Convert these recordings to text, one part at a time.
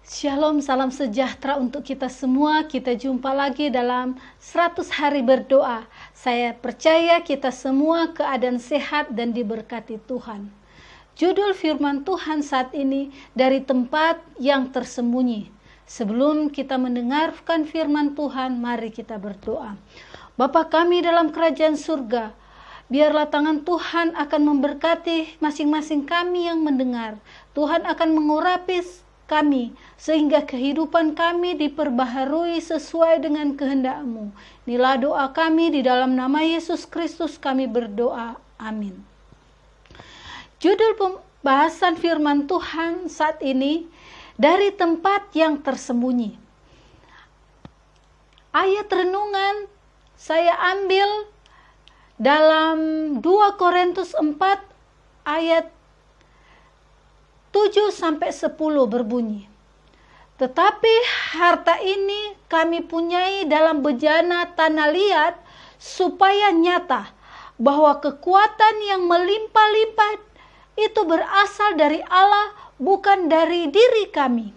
Shalom, salam sejahtera untuk kita semua. Kita jumpa lagi dalam 100 hari berdoa. Saya percaya kita semua keadaan sehat dan diberkati Tuhan. Judul firman Tuhan saat ini, dari tempat yang tersembunyi. Sebelum kita mendengarkan firman Tuhan, mari kita berdoa. Bapa kami dalam kerajaan surga, biarlah tangan Tuhan akan memberkati masing-masing kami yang mendengar. Tuhan akan mengurapi kami, sehingga kehidupan kami diperbaharui sesuai dengan kehendak-Mu. Inilah doa kami, di dalam nama Yesus Kristus kami berdoa. Amin. Judul pembahasan firman Tuhan saat ini, dari tempat yang tersembunyi. Ayat renungan saya ambil dalam 2 Korintus 4 ayat 7-10 berbunyi. Tetapi harta ini kami punyai dalam bejana tanah liat, supaya nyata bahwa kekuatan yang melimpah-limpah itu berasal dari Allah, bukan dari diri kami.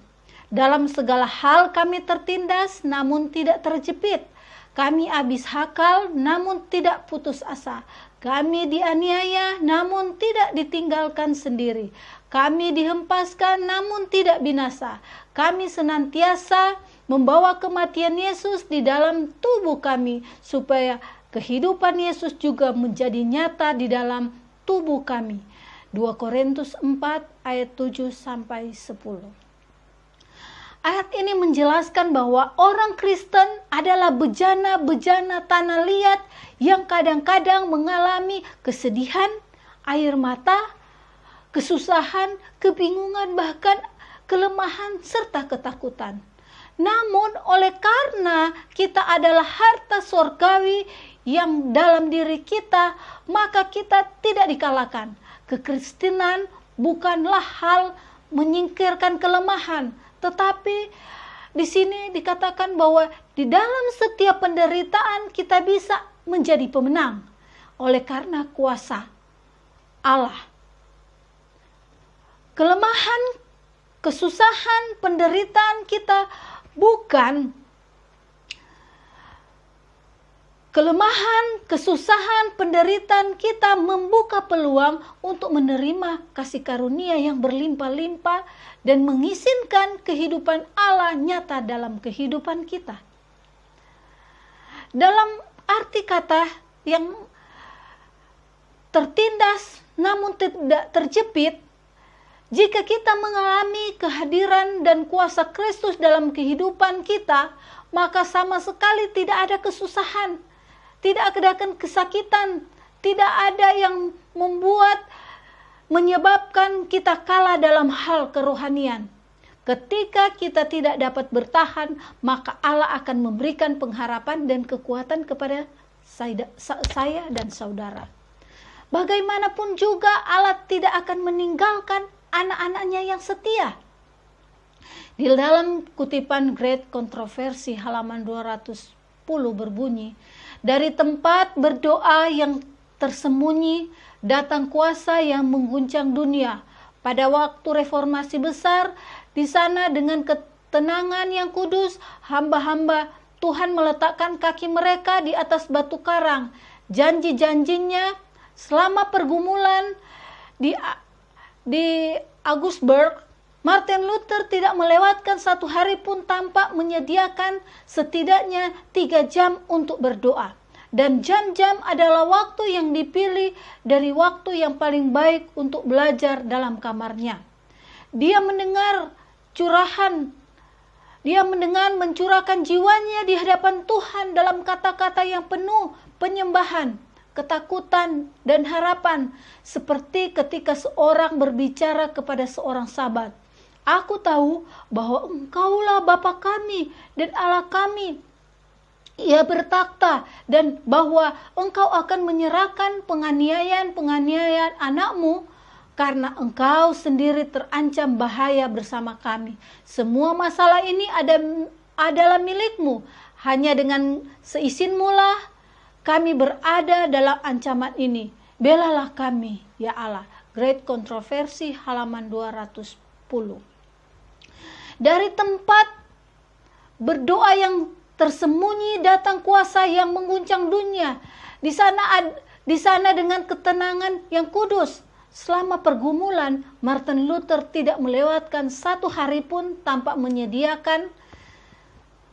Dalam segala hal kami tertindas, namun tidak terjepit. Kami habis akal, namun tidak putus asa. Kami dianiaya, namun tidak ditinggalkan sendiri. Kami dihempaskan, namun tidak binasa. Kami senantiasa membawa kematian Yesus di dalam tubuh kami, supaya kehidupan Yesus juga menjadi nyata di dalam tubuh kami. 2 Korintus 4 ayat 7-10. Ayat ini menjelaskan bahwa orang Kristen adalah bejana-bejana tanah liat yang kadang-kadang mengalami kesedihan, air mata, kesusahan, kebingungan, bahkan kelemahan serta ketakutan. Namun oleh karena kita adalah harta surgawi yang dalam diri kita, maka kita tidak dikalahkan. Kekristenan bukanlah hal menyingkirkan kelemahan, tetapi di sini dikatakan bahwa di dalam setiap penderitaan kita bisa menjadi pemenang oleh karena kuasa Allah. Kelemahan, kesusahan, penderitaan kita bukan kelemahan, kesusahan, penderitaan kita membuka peluang untuk menerima kasih karunia yang berlimpah-limpah dan mengizinkan kehidupan Allah nyata dalam kehidupan kita. Dalam arti kata yang tertindas namun tidak terjepit, jika kita mengalami kehadiran dan kuasa Kristus dalam kehidupan kita, maka sama sekali tidak ada kesusahan, tidak ada kesakitan, tidak ada yang menyebabkan kita kalah dalam hal kerohanian. Ketika kita tidak dapat bertahan, maka Allah akan memberikan pengharapan dan kekuatan kepada saya dan saudara. Bagaimanapun juga Allah tidak akan meninggalkan anak-anaknya yang setia. Di dalam kutipan Great Controversy halaman 210 berbunyi, dari tempat berdoa yang tersembunyi datang kuasa yang mengguncang dunia. Pada waktu reformasi besar, di sana dengan ketenangan yang kudus, hamba-hamba Tuhan meletakkan kaki mereka di atas batu karang. Janji-janjinya selama pergumulan di Augsburg, Martin Luther tidak melewatkan satu hari pun tanpa menyediakan setidaknya 3 jam untuk berdoa. Dan jam-jam adalah waktu yang dipilih dari waktu yang paling baik untuk belajar dalam kamarnya. Dia mendengar mencurahkan jiwanya di hadapan Tuhan dalam kata-kata yang penuh penyembahan, ketakutan, dan harapan, seperti ketika seorang berbicara kepada seorang sahabat. Aku tahu bahwa Engkaulah Bapa kami dan Allah kami. Ia bertakhta, dan bahwa Engkau akan menyerahkan penganiayaan anakmu, karena Engkau sendiri terancam bahaya bersama kami. Semua masalah ini adalah milikmu. Hanya dengan seizinmu-lah kami berada dalam ancaman ini. Belalah kami, ya Allah. Great Controversy halaman 210. Dari tempat berdoa yang tersembunyi datang kuasa yang mengguncang dunia. Di sana dengan ketenangan yang kudus. Selama pergumulan, Martin Luther tidak melewatkan satu hari pun tanpa menyediakan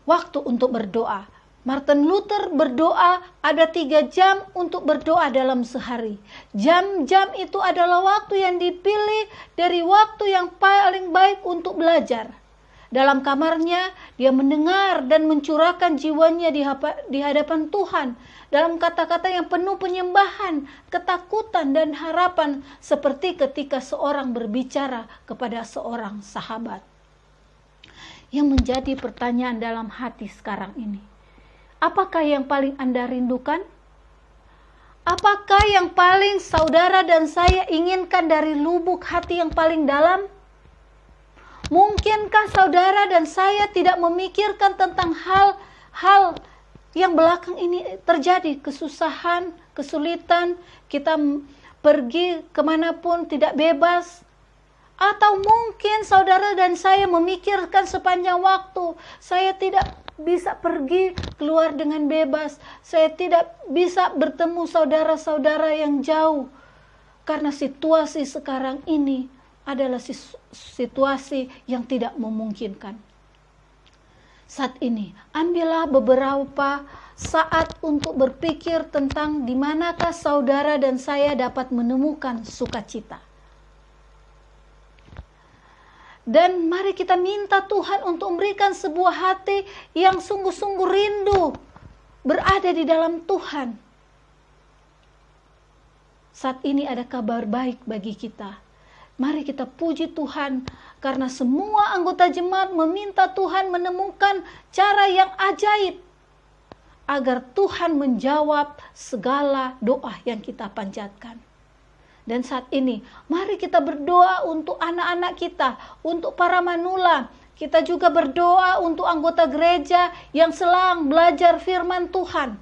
waktu untuk berdoa. Martin Luther berdoa ada 3 jam untuk berdoa dalam sehari. Jam-jam itu adalah waktu yang dipilih dari waktu yang paling baik untuk belajar. Dalam kamarnya, dia mendengar dan mencurahkan jiwanya di hadapan Tuhan dalam kata-kata yang penuh penyembahan, ketakutan, dan harapan, seperti ketika seorang berbicara kepada seorang sahabat. Yang menjadi pertanyaan dalam hati sekarang ini, apakah yang paling Anda rindukan? Apakah yang paling saudara dan saya inginkan dari lubuk hati yang paling dalam? Mungkinkah saudara dan saya tidak memikirkan tentang hal-hal yang belakang ini terjadi? Kesusahan, kesulitan, kita pergi kemanapun tidak bebas. Atau mungkin saudara dan saya memikirkan sepanjang waktu, saya tidak bisa pergi keluar dengan bebas. Saya tidak bisa bertemu saudara-saudara yang jauh. Karena situasi sekarang ini adalah situasi yang tidak memungkinkan. Saat ini, ambillah beberapa saat untuk berpikir tentang di manakah saudara dan saya dapat menemukan sukacita. Dan mari kita minta Tuhan untuk memberikan sebuah hati yang sungguh-sungguh rindu berada di dalam Tuhan. Saat ini ada kabar baik bagi kita. Mari kita puji Tuhan karena semua anggota jemaat meminta Tuhan menemukan cara yang ajaib agar Tuhan menjawab segala doa yang kita panjatkan. Dan saat ini mari kita berdoa untuk anak-anak kita, untuk para manula. Kita juga berdoa untuk anggota gereja yang sedang belajar firman Tuhan.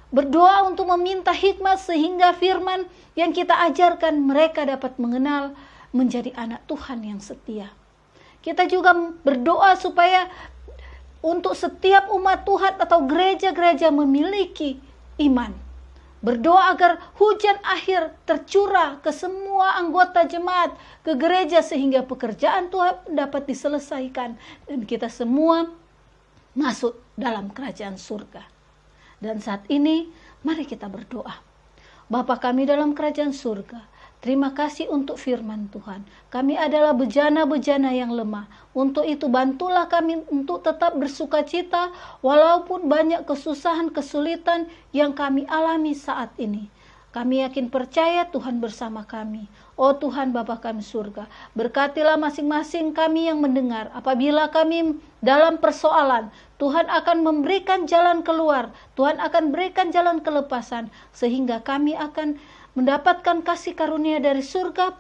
Berdoa untuk meminta hikmat sehingga firman yang kita ajarkan mereka dapat mengenal menjadi anak Tuhan yang setia. Kita juga berdoa supaya untuk setiap umat Tuhan atau gereja-gereja memiliki iman. Berdoa agar hujan akhir tercurah ke semua anggota jemaat, ke gereja sehingga pekerjaan Tuhan dapat diselesaikan dan kita semua masuk dalam kerajaan surga. Dan saat ini, mari kita berdoa. Bapa kami dalam kerajaan surga, terima kasih untuk firman Tuhan. Kami adalah bejana-bejana yang lemah. Untuk itu bantulah kami untuk tetap bersukacita walaupun banyak kesusahan, kesulitan yang kami alami saat ini. Kami yakin percaya Tuhan bersama kami. Oh Tuhan Bapa kami surga, berkatilah masing-masing kami yang mendengar. Apabila kami dalam persoalan, Tuhan akan memberikan jalan keluar. Tuhan akan berikan jalan kelepasan. Sehingga kami akan mendapatkan kasih karunia dari surga,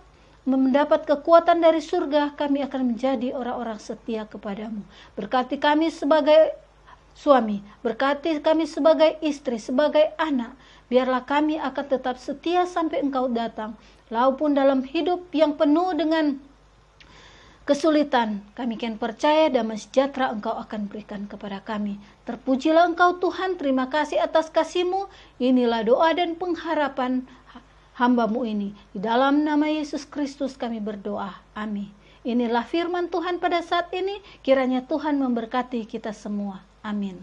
mendapat kekuatan dari surga. Kami akan menjadi orang-orang setia kepadamu. Berkati kami sebagai suami, berkati kami sebagai istri, sebagai anak. Biarlah kami akan tetap setia sampai Engkau datang. Walaupun dalam hidup yang penuh dengan kesulitan, kami akan percaya damai sejahtera Engkau akan berikan kepada kami. Terpujilah Engkau Tuhan, terima kasih atas kasih-Mu. Inilah doa dan pengharapan hamba-Mu ini. Di dalam nama Yesus Kristus kami berdoa. Amin. Inilah firman Tuhan pada saat ini. Kiranya Tuhan memberkati kita semua. Amin.